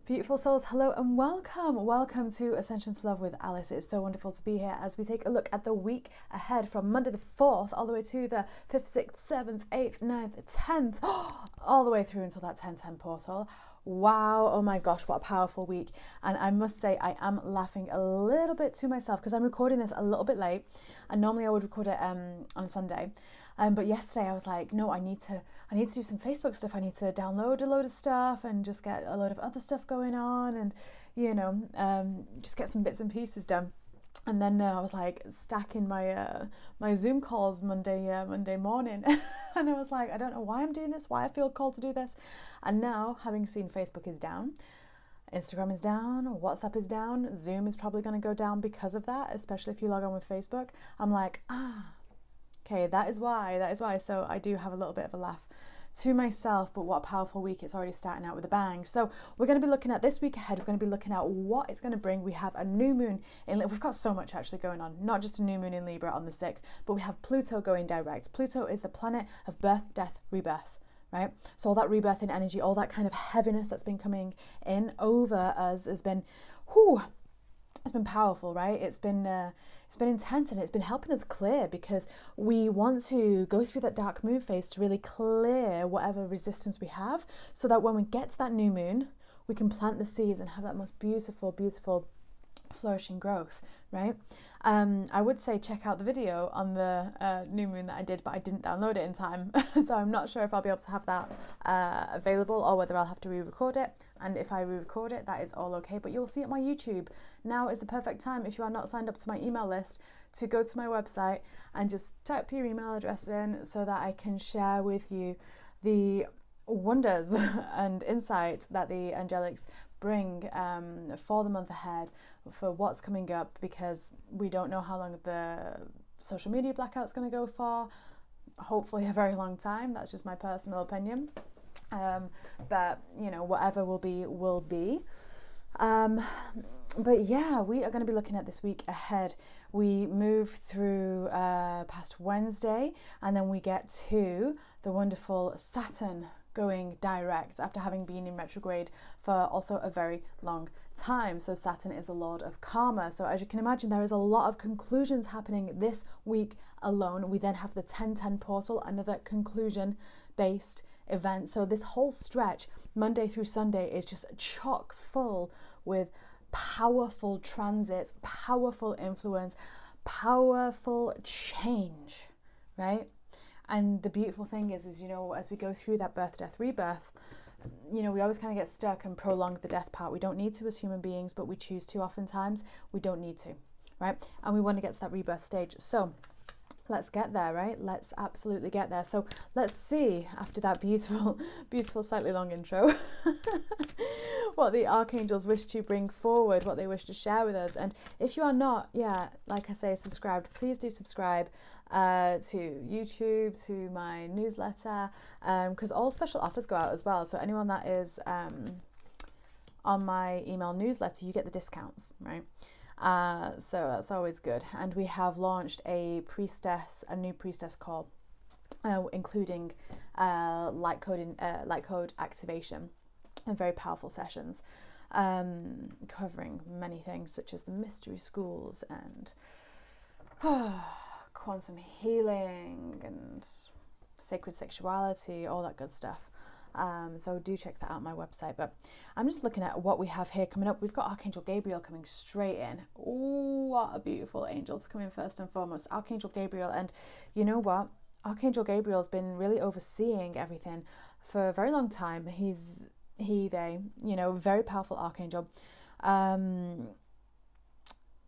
Beautiful souls, hello and welcome. Welcome to Ascension to Love with Alice. It's so wonderful to be here as we take a look at the week ahead from Monday the 4th all the way to the 5th, 6th, 7th, 8th, 9th, 10th, all the way through until that 1010 portal. Wow, oh my gosh, what a powerful week. And I must say I am laughing a little bit to myself because I'm recording this a little bit late, and normally I would record it on a Sunday. But yesterday I was like, no, I need to do some Facebook stuff. I need to download a load of stuff and just get a load of other stuff going on, and just get some bits and pieces done. And then I was like stacking my my Zoom calls Monday morning, and I was like, I don't know why I'm doing this, why I feel called to do this. And now, having seen Facebook is down, Instagram is down, WhatsApp is down, Zoom is probably going to go down because of that, especially if you log on with Facebook. I'm like, okay, that is why. So I do have a little bit of a laugh to myself, but what a powerful week. It's already starting out with a bang. So we're going to be looking at this week ahead. We're going to be looking at what it's going to bring. We have a new moon in, we've got so much actually going on, not just a new moon in Libra on the 6th, but we have Pluto going direct. Pluto is the planet of birth, death, rebirth, right? So all that rebirthing energy, all that kind of heaviness that's been coming in over us has been, it's been powerful, right? It's been intense, and it's been helping us clear, because we want to go through that dark moon phase to really clear whatever resistance we have, so that when we get to that new moon, we can plant the seeds and have that most beautiful, beautiful flourishing growth, right? I would say check out the video on the new moon that I did, but I didn't download it in time. So I'm not sure if I'll be able to have that available, or whether I'll have to re-record it. And if I re-record it, that is all okay, but you'll see it on my YouTube. Now is the perfect time, if you are not signed up to my email list, to go to my website and just type your email address in, so that I can share with you the wonders and insight that the angelics bring for the month ahead, for what's coming up, because we don't know how long the social media blackout's going to go for. Hopefully a very long time. That's just my personal opinion. But whatever will be, will be. But yeah, we are going to be looking at this week ahead. We move through past Wednesday, and then we get to the wonderful Saturn going direct after having been in retrograde for also a very long time. So Saturn is the Lord of Karma. So as you can imagine, there is a lot of conclusions happening this week alone. We then have the 1010 portal, another conclusion based event. So this whole stretch, Monday through Sunday, is just chock full with powerful transits, powerful influence, powerful change, right? And the beautiful thing is as we go through that birth, death, rebirth, we always kind of get stuck and prolong the death part. We don't need to as human beings, but we choose to oftentimes. We don't need to, right? And we want to get to that rebirth stage. So let's get there, right? Let's absolutely get there. So let's see, after that beautiful, beautiful, slightly long intro, what the archangels wish to bring forward, what they wish to share with us. And if you are not, like I say, subscribed, please do subscribe to YouTube, to my newsletter, because all special offers go out as well. So anyone that is on my email newsletter, you get the discounts, right? So that's always good. And we have launched a new priestess call, including light code activation, and very powerful sessions, covering many things such as the mystery schools and quantum healing and sacred sexuality, all that good stuff. So do check that out on my website. But I'm just looking at what we have here coming up. We've got Archangel Gabriel coming straight in. Ooh, what a beautiful angel to come in first and foremost. Archangel Gabriel. And you know what? Archangel Gabriel's been really overseeing everything for a very long time. They, very powerful archangel.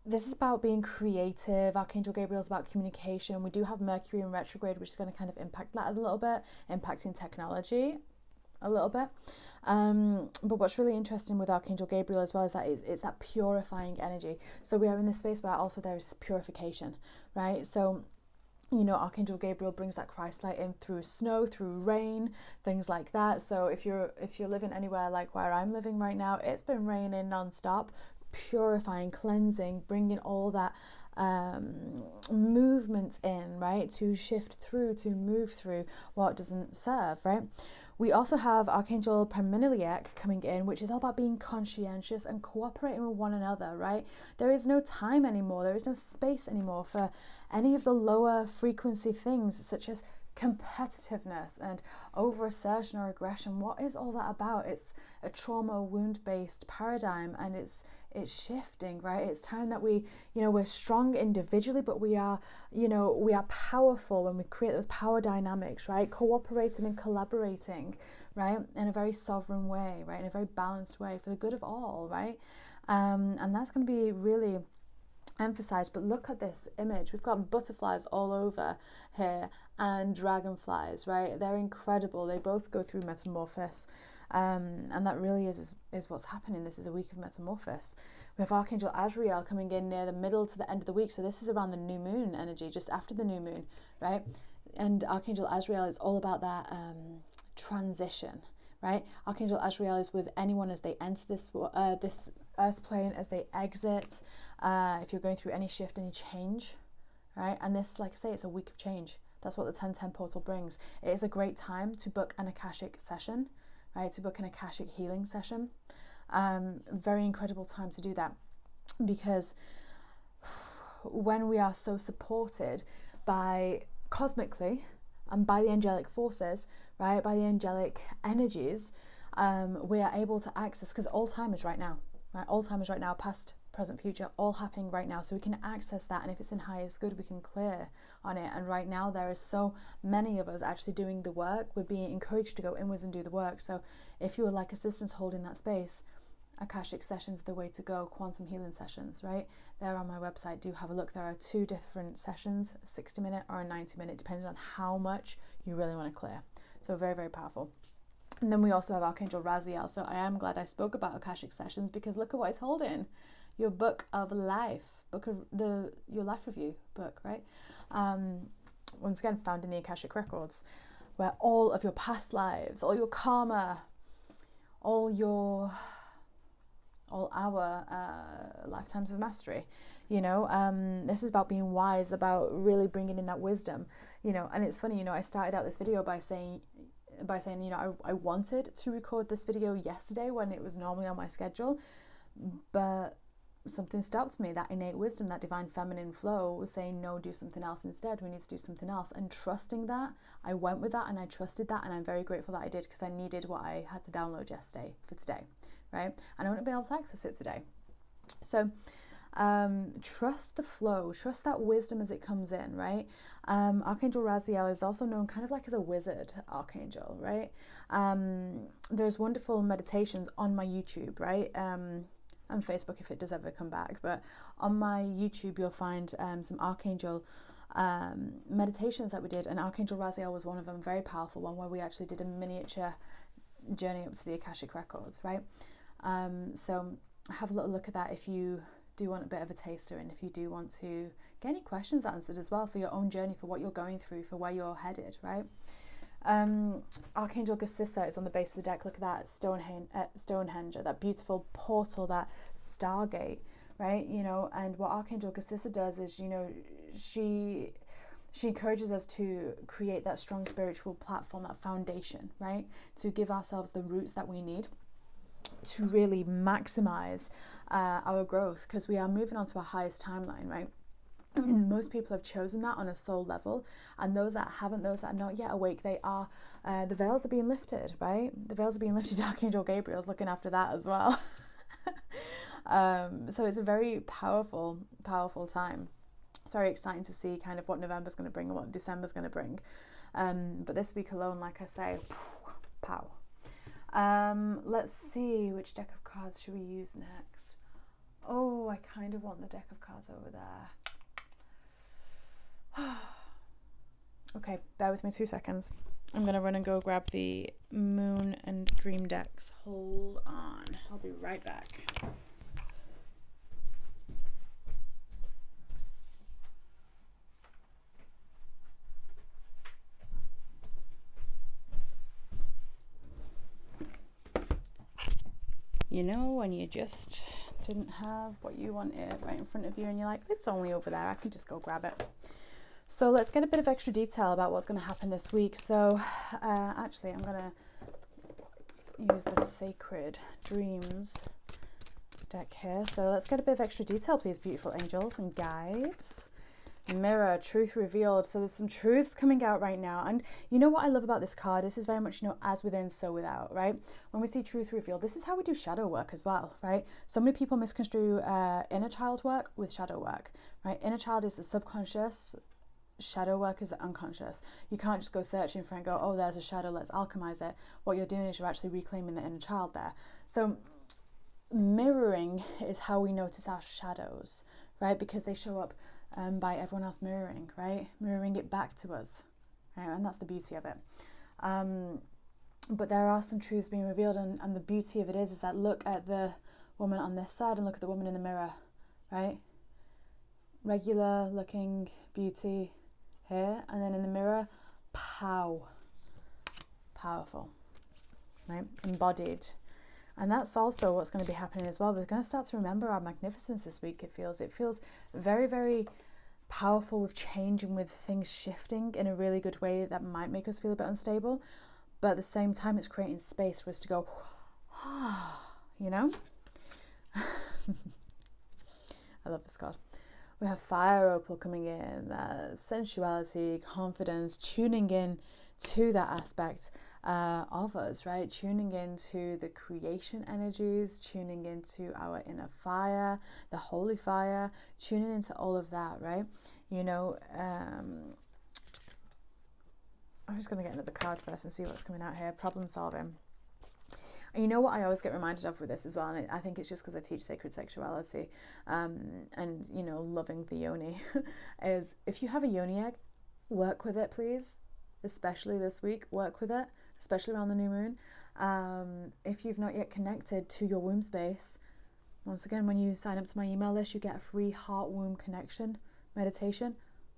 This is about being creative. Archangel Gabriel is about communication. We do have Mercury in retrograde, which is going to kind of impact that a little bit, impacting technology a little bit. But what's really interesting with Archangel Gabriel as well is that it's that purifying energy. So we are in this space where also there is this purification, right? So Archangel Gabriel brings that Christ light in through snow, through rain, things like that. So if you're living anywhere like where I'm living right now, it's been raining non-stop. purifying, cleansing, bringing all that movement in, right, to shift through, to move through what doesn't serve, right? We also have Archangel Personalised coming in, which is all about being conscientious and cooperating with one another, right? There is no time anymore, there is no space anymore for any of the lower frequency things such as competitiveness and over-assertion or aggression. What is all that about? It's a trauma wound-based paradigm, and it's shifting, right? It's time that we, we're strong individually, but we are powerful when we create those power dynamics, right? Cooperating and collaborating, right? In a very sovereign way, right? In a very balanced way for the good of all, right? And that's going to be really emphasized. But look at this image. We've got butterflies all over here and dragonflies, right? They're incredible. They both go through metamorphosis. And that really is what's happening. This is a week of metamorphosis. We have Archangel Azrael coming in near the middle to the end of the week. So this is around the new moon energy, just after the new moon, right? And Archangel Azrael is all about that transition, right? Archangel Azrael is with anyone as they enter this earth plane, as they exit, if you're going through any shift, any change, right? And this, like I say, it's a week of change. That's what the 1010 portal brings. It is a great time to book an Akashic session, right? To book an Akashic healing session. Very incredible time to do that, because when we are so supported by cosmically and by the angelic forces, right, by the angelic energies, we are able to access, because all time is right now, right? All time is right now, past, present, future, all happening right now. So we can access that, and if it's in highest good, we can clear on it. And right now there is so many of us actually doing the work. We're being encouraged to go inwards and do the work. So if you would like assistance holding that space, Akashic sessions are the way to go. Quantum healing sessions, right? They're on my website. Do have a look. There are 2 different sessions, a 60-minute or a 90-minute, depending on how much you really want to clear. So very, very powerful. And then we also have Archangel Raziel. So I am glad I spoke about Akashic sessions, because look at what it's holding. Your book of life, your life review book, right? Once again, found in the Akashic records, where all of your past lives, all your karma, all our lifetimes of mastery, this is about being wise, about really bringing in that wisdom, and it's funny, I started out this video by saying, I wanted to record this video yesterday when it was normally on my schedule, but something stopped me. That innate wisdom, that divine feminine flow was saying, no, do something else instead. We need to do something else. And trusting that, I went with that and I trusted that, and I'm very grateful that I did, because I needed what I had to download yesterday for today, right? And I wouldn't be able to access it today. So trust the flow, trust that wisdom as it comes in, right? Archangel Raziel is also known kind of like as a wizard archangel, right? There's wonderful meditations on my YouTube, right? And Facebook if it does ever come back, but on my YouTube you'll find some archangel meditations that we did, and Archangel Raziel was one of them, very powerful one, where we actually did a miniature journey up to the Akashic records, right? So have a little look at that if you do want a bit of a taster, and if you do want to get any questions answered as well for your own journey, for what you're going through, for where you're headed, right? Archangel Osiris is on the base of the deck. Look at that Stonehenge, that beautiful portal, that stargate, right? And what Archangel Osiris does is, she encourages us to create that strong spiritual platform, that foundation, right? To give ourselves the roots that we need to really maximize our growth, because we are moving on to our highest timeline, right? Most people have chosen that on a soul level, and those that haven't, those that are not yet awake, they are, the veils are being lifted, right? The veils are being lifted. Archangel Gabriel's looking after that as well. So it's a very powerful time. It's very exciting to see kind of what November's going to bring and what December's going to bring. But this week alone, like I say, pow. Let's see, which deck of cards should we use next? Oh, I kind of want the deck of cards over there. Okay, bear with me 2 seconds. I'm gonna run and go grab the moon and dream decks. Hold on, I'll be right back. When you just didn't have what you wanted right in front of you and you're like, it's only over there, I can just go grab it. So let's get a bit of extra detail about what's going to happen this week. So actually I'm going to use the Sacred Dreams deck here. So let's get a bit of extra detail, please, beautiful angels and guides. Mirror, truth revealed. So there's some truths coming out right now. And you know what I love about this card? This is very much, you know, as within, so without, right? When we see truth revealed, this is how we do shadow work as well, right? So many people misconstrue inner child work with shadow work, right? Inner child is the subconscious. Shadow work is the unconscious. You can't just go searching for it and go, oh, there's a shadow, let's alchemize it. What you're doing is you're actually reclaiming the inner child there. So mirroring is how we notice our shadows, right? Because they show up by everyone else mirroring, right? Mirroring it back to us, right? And that's the beauty of it. But there are some truths being revealed, and the beauty of it is that look at the woman on this side and look at the woman in the mirror, right? Regular looking beauty here, and then in the mirror, powerful, right? Embodied. And that's also what's going to be happening as well. We're going to start to remember our magnificence this week. It feels very, very powerful with change and with things shifting in a really good way that might make us feel a bit unstable. But at the same time, it's creating space for us to go, you know? I love this card. We have fire opal coming in, sensuality, confidence, tuning in to that aspect of us, right? Tuning into the creation energies, tuning into our inner fire, the holy fire, tuning into all of that, right? You know, I'm just going to get another card first and see what's coming out here. Problem solving. And you know what I always get reminded of with this as well, and I think it's just because I teach sacred sexuality and, you know, loving the yoni, is if you have a yoni egg, work with it, please. Especially this week, work with it, especially around the new moon. If you've not yet connected to your womb space, once again, when you sign up to my email list, you get a free heart womb connection meditation.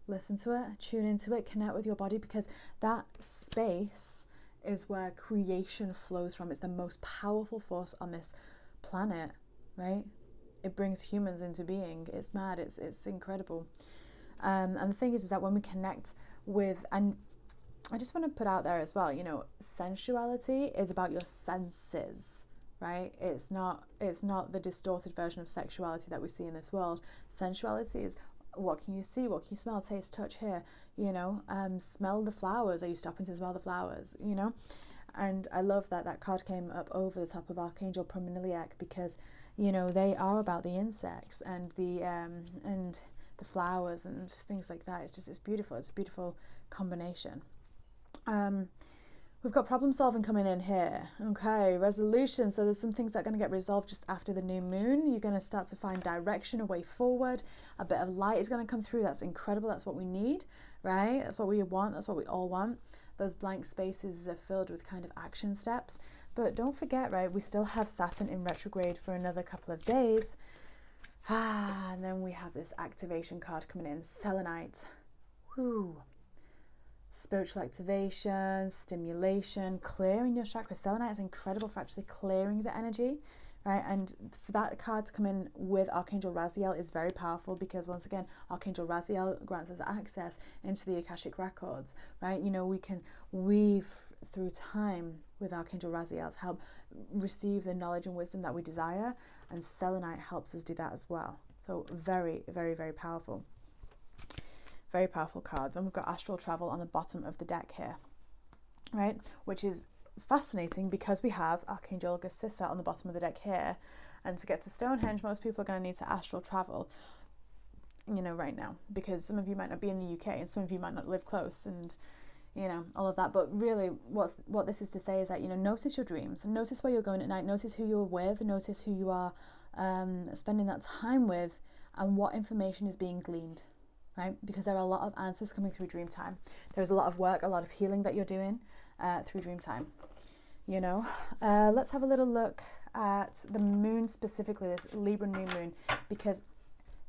Listen to it, tune into it, connect with your body, because that space is where creation flows from. It's the most powerful force on this planet, right? It brings humans into being. It's mad. It's incredible. And the thing is that when we connect with, and I just want to put out there as well, you know, sensuality is about your senses, right? It's not the distorted version of sexuality that we see in this world. Sensuality is what can you see, what can you smell, taste, touch, hear, you know, smell the flowers. Are you stopping to smell the flowers, you know? And I love that card came up over the top of Archangel Promeniliac, because, you know, they are about the insects and the flowers and things like that. It's beautiful. It's a beautiful combination. We've got problem solving coming in here. Okay, resolution. So there's some things that are going to get resolved just after the new moon. You're going to start to find direction, a way forward. A bit of light is going to come through. That's incredible. That's what we need, right? That's what we want. That's what we all want. Those blank spaces are filled with kind of action steps. But don't forget, right, we still have Saturn in retrograde for another couple of days. And then we have this activation card coming in, selenite. Whoo. Spiritual activation, stimulation, clearing your chakra. Selenite is incredible for actually clearing the energy, right? And for that card to come in with Archangel Raziel is very powerful, because once again, Archangel Raziel grants us access into the Akashic records, right? You know, we can weave through time with Archangel Raziel's help, receive the knowledge and wisdom that we desire, and selenite helps us do that as well. So very, very, very powerful. Very powerful cards. And we've got astral travel on the bottom of the deck here, right? Which is fascinating because we have Archangel Gassissa on the bottom of the deck here. And to get to Stonehenge, most people are going to need to astral travel, you know, right now, because some of you might not be in the UK and some of you might not live close, and, you know, all of that. But really what this is to say is that, you know, notice your dreams, and notice where you're going at night, notice who you're with, notice who you are spending that time with, and what information is being gleaned. Right? Because there are a lot of answers coming through dream time. There's a lot of work, a lot of healing that you're doing through dream time. You know, let's have a little look at the moon specifically, this Libra new moon, because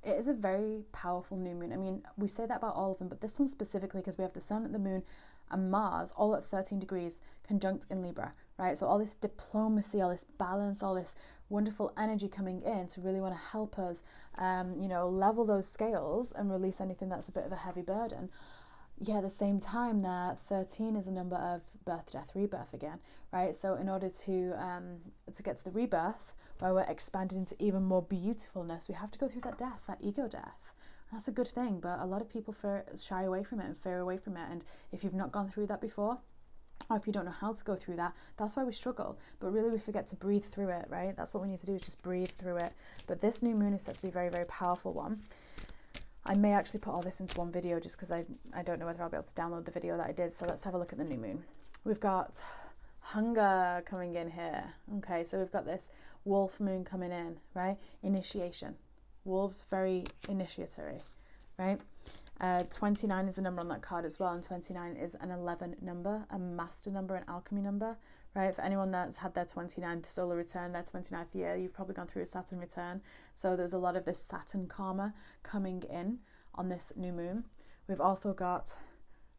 it is a very powerful new moon. I mean, we say that about all of them, but this one specifically, because we have the sun, the moon, and Mars all at 13 degrees conjunct in Libra, right? So all this diplomacy, all this balance, all this wonderful energy coming in to really want to help us, you know, level those scales and release anything that's a bit of a heavy burden. Yeah, at the same time that 13 is a number of birth, death, rebirth again, right? So in order to get to the rebirth, where we're expanding into even more beautifulness, we have to go through that death, that ego death. That's a good thing, but a lot of people shy away from it and fear away from it. And if you've not gone through that before, or if you don't know how to go through that, that's why we struggle. But really we forget to breathe through it, right? That's what we need to do, is just breathe through it. But this new moon is set to be a very, very powerful one. I may actually put all this into one video just because I don't know whether I'll be able to download the video that I did. So let's have a look at the new moon. We've got hunger coming in here. Okay, so we've got this wolf moon coming in, right? Initiation. Wolves, very initiatory, right? 29 is the number on that card as well, and 29 is an 11 number, a master number, an alchemy number, right? For anyone that's had their 29th solar return, their 29th year, you've probably gone through a Saturn return. So there's a lot of this Saturn karma coming in on this new moon. We've also got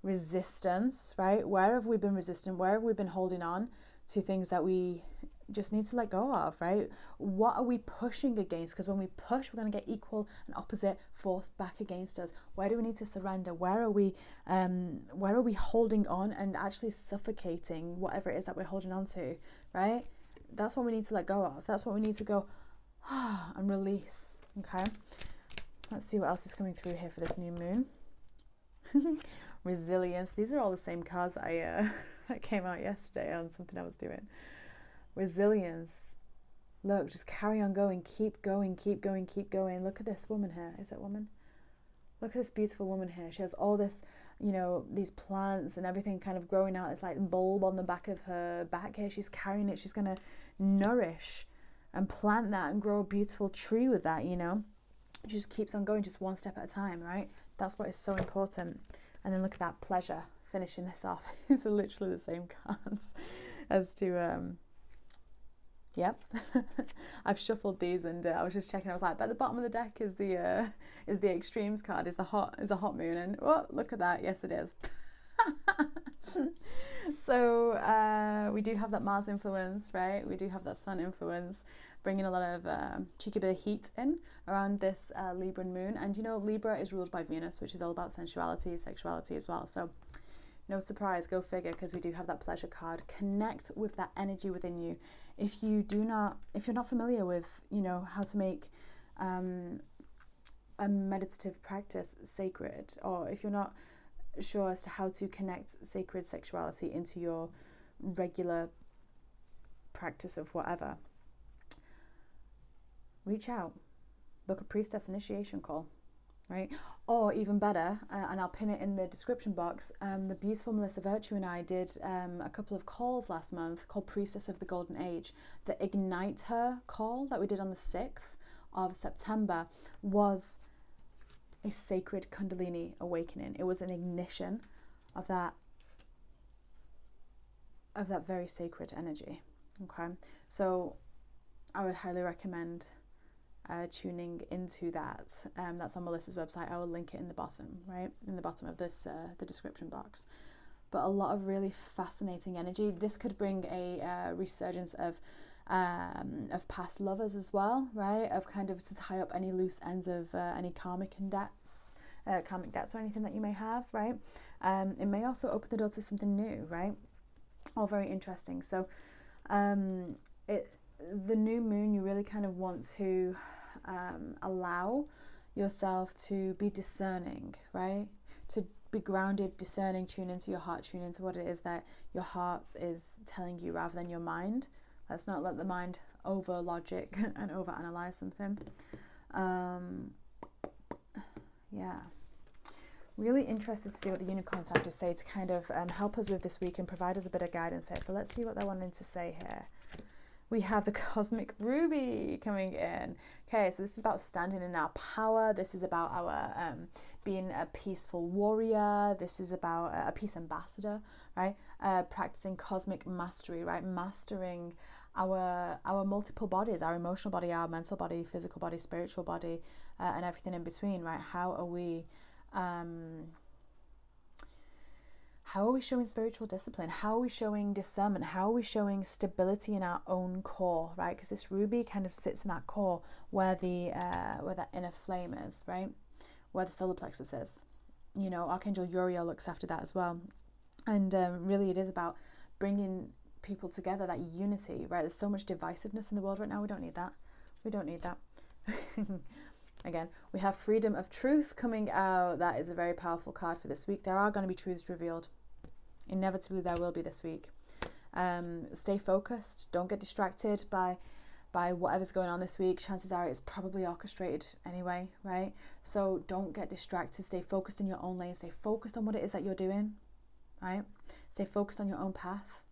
resistance, right? Where have we been resistant? Where have we been holding on to things that we just need to let go of, right? What are we pushing against? Because when we push, we're going to get equal and opposite force back against us. Where do we need to surrender? Where are we holding on and actually suffocating whatever it is that we're holding on to, right? That's what we need to let go of. That's what we need to go and release. Okay, let's see what else is coming through here for this new moon. Resilience. These are all the same cards that came out yesterday on something I was doing. Resilience. Look, just carry on going, keep going, keep going, keep going. Look at this woman here. Is that woman? Look at this beautiful woman here. She has all this, you know, these plants and everything kind of growing out. It's like a bulb on the back of her back here. She's carrying it. She's going to nourish and plant that and grow a beautiful tree with that, you know. She just keeps on going, just one step at a time, right? That's what is so important. And then look at that, pleasure, finishing this off. These are literally the same cards as to... Yep, I've shuffled these, and I was just checking. I was like, but at the bottom of the deck is the extremes card, is a hot moon, and oh, look at that. Yes, it is. So we do have that Mars influence, right? We do have that Sun influence, bringing a lot of cheeky bit of heat in around this Libra moon. And you know, Libra is ruled by Venus, which is all about sensuality, sexuality as well. So no surprise, go figure, because we do have that pleasure card. Connect with that energy within you. If you're not familiar with, you know, how to make a meditative practice sacred, or if you're not sure as to how to connect sacred sexuality into your regular practice of whatever, reach out, book a priestess initiation call. Right? Or even better, and I'll pin it in the description box, the beautiful Melissa Virtue and I did a couple of calls last month called Priestess of the Golden Age. The Ignite Her call that we did on the 6th of September was a sacred Kundalini awakening. It was an ignition of that very sacred energy. Okay, so I would highly recommend tuning into that. That's on Melissa's website. I will link it in the bottom, right? In the bottom of this, the description box. But a lot of really fascinating energy. This could bring a resurgence of past lovers as well, right? Of kind of to tie up any loose ends of any karmic debts or anything that you may have, right? It may also open the door to something new, right? All very interesting. So the new moon, you really kind of want to allow yourself to be discerning, right? To be grounded, discerning, tune into your heart, tune into what it is that your heart is telling you rather than your mind. Let's not let the mind over logic and over analyze something. Yeah. Really interested to see what the unicorns have to say to kind of help us with this week and provide us a bit of guidance here. So let's see what they're wanting to say here. We have the Cosmic Ruby coming in. Okay, so this is about standing in our power. This is about our being a peaceful warrior. This is about a peace ambassador, right? Practicing cosmic mastery, right? Mastering our multiple bodies, our emotional body, our mental body, physical body, spiritual body, and everything in between, right? How How are we showing spiritual discipline? How are we showing discernment? How are we showing stability in our own core, right? Because this ruby kind of sits in that core where that inner flame is, right? Where the solar plexus is. You know, Archangel Uriel looks after that as well. And really it is about bringing people together, that unity, right? There's so much divisiveness in the world right now. We don't need that. We don't need that. Again, we have freedom of truth coming out. That is a very powerful card for this week. There are going to be truths revealed. Inevitably, there will be this week. Stay focused. Don't get distracted by whatever's going on this week. Chances are it's probably orchestrated anyway, right? So don't get distracted. Stay focused in your own lane. Stay focused on what it is that you're doing, right? Stay focused on your own path.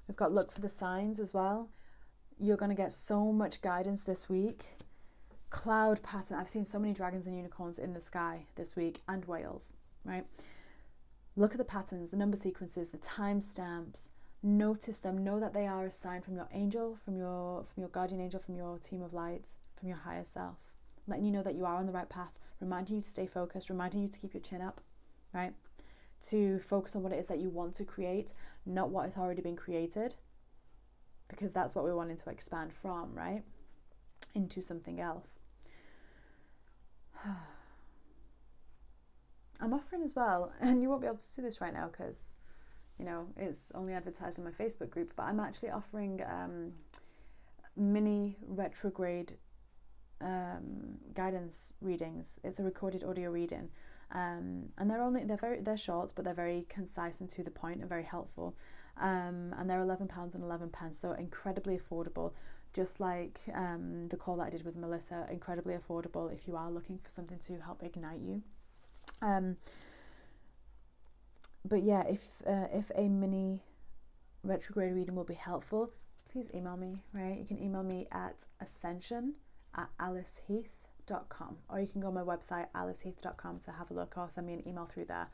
We've got look for the signs as well. You're going to get so much guidance this week. Cloud pattern. I've seen so many dragons and unicorns in the sky this week, and whales, right? Look at the patterns, the number sequences, the timestamps. Notice them. Know that they are a sign from your angel, from your guardian angel, from your team of lights, from your higher self, letting you know that you are on the right path, reminding you to stay focused, reminding you to keep your chin up, right? To focus on what it is that you want to create, not what has already been created, because that's what we're wanting to expand from, right? Into something else. I'm offering as well, and you won't be able to see this right now because, you know, it's only advertised on my Facebook group, but I'm actually offering mini retrograde guidance readings. It's a recorded audio reading, and they're short, but they're very concise and to the point and very helpful. And they're £11.11, so incredibly affordable. Just like the call that I did with Melissa, incredibly affordable if you are looking for something to help ignite you. But yeah, if a mini retrograde reading will be helpful, please email me, right? You can email me at ascension@aliceheath.com, or you can go on my website aliceheath.com to have a look, or send me an email through there.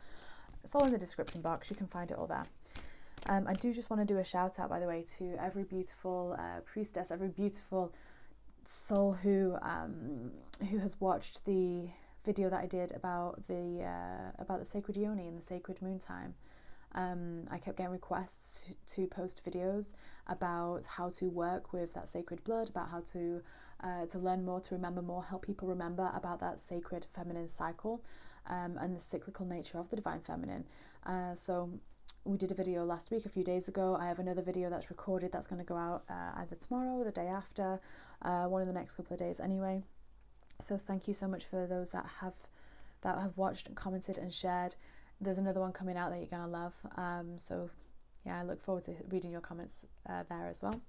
It's all in the description box. You can find it all there. I do just want to do a shout out, by the way, to every beautiful priestess, every beautiful soul who has watched the video that I did about the sacred yoni and the sacred moon time. I kept getting requests to post videos about how to work with that sacred blood, about how to learn more, to remember more, help people remember about that sacred feminine cycle, and the cyclical nature of the divine feminine. So we did a video last week, a few days ago. I have another video that's recorded that's going to go out either tomorrow or the day after, one of the next couple of days anyway. So thank you so much for those that have watched and commented and shared. There's another one coming out that you're going to love. So yeah, I look forward to reading your comments there as well.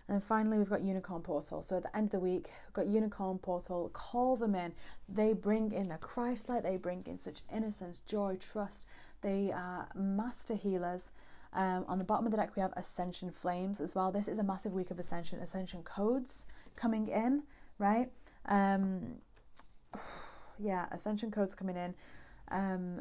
And then finally, we've got Unicorn Portal. So at the end of the week, we've got Unicorn Portal. Call them in. They bring in the Christ-light. They bring in such innocence, joy, trust. They are master healers. On the bottom of the deck, we have Ascension Flames as well. This is a massive week of Ascension codes coming in, right? Yeah, Ascension codes coming in.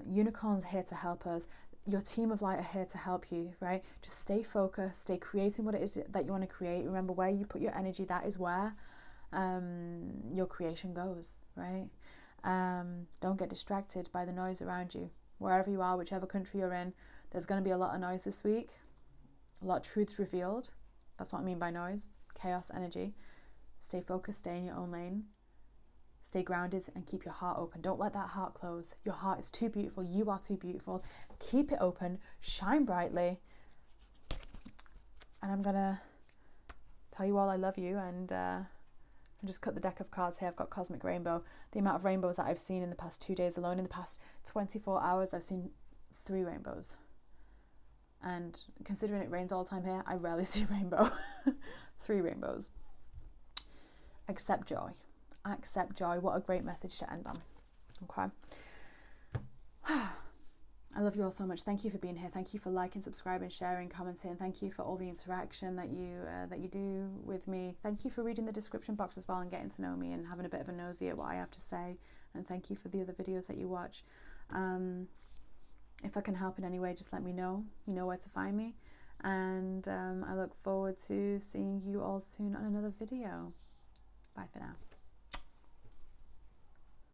Unicorns here to help us. Your team of light are here to help you, right? Just stay focused, stay creating what it is that you want to create. Remember, where you put your energy, that is where your creation goes, right? Don't get distracted by the noise around you. Wherever you are, whichever country you're in, there's going to be a lot of noise this week, a lot of truths revealed. That's what I mean by noise, chaos, energy. Stay focused, stay in your own lane. Stay grounded and keep your heart open. Don't let that heart close. Your heart is too beautiful. You are too beautiful. Keep it open. Shine brightly. And I'm going to tell you all I love you. And I just cut the deck of cards here. I've got Cosmic Rainbow. The amount of rainbows that I've seen in the past 2 days alone, in the past 24 hours, I've seen 3 rainbows. And considering it rains all the time here, I rarely see a rainbow. 3 rainbows. Accept joy. Accept joy. What a great message to end on. Okay. I love you all so much. Thank you for being here. Thank you for liking, subscribing, sharing, commenting. Thank you for all the interaction that you do with me. Thank you for reading the description box as well and getting to know me and having a bit of a nosy at what I have to say. And thank you for the other videos that you watch. If I can help in any way, just let me know. You know where to find me. And I look forward to seeing you all soon on another video. Bye for now.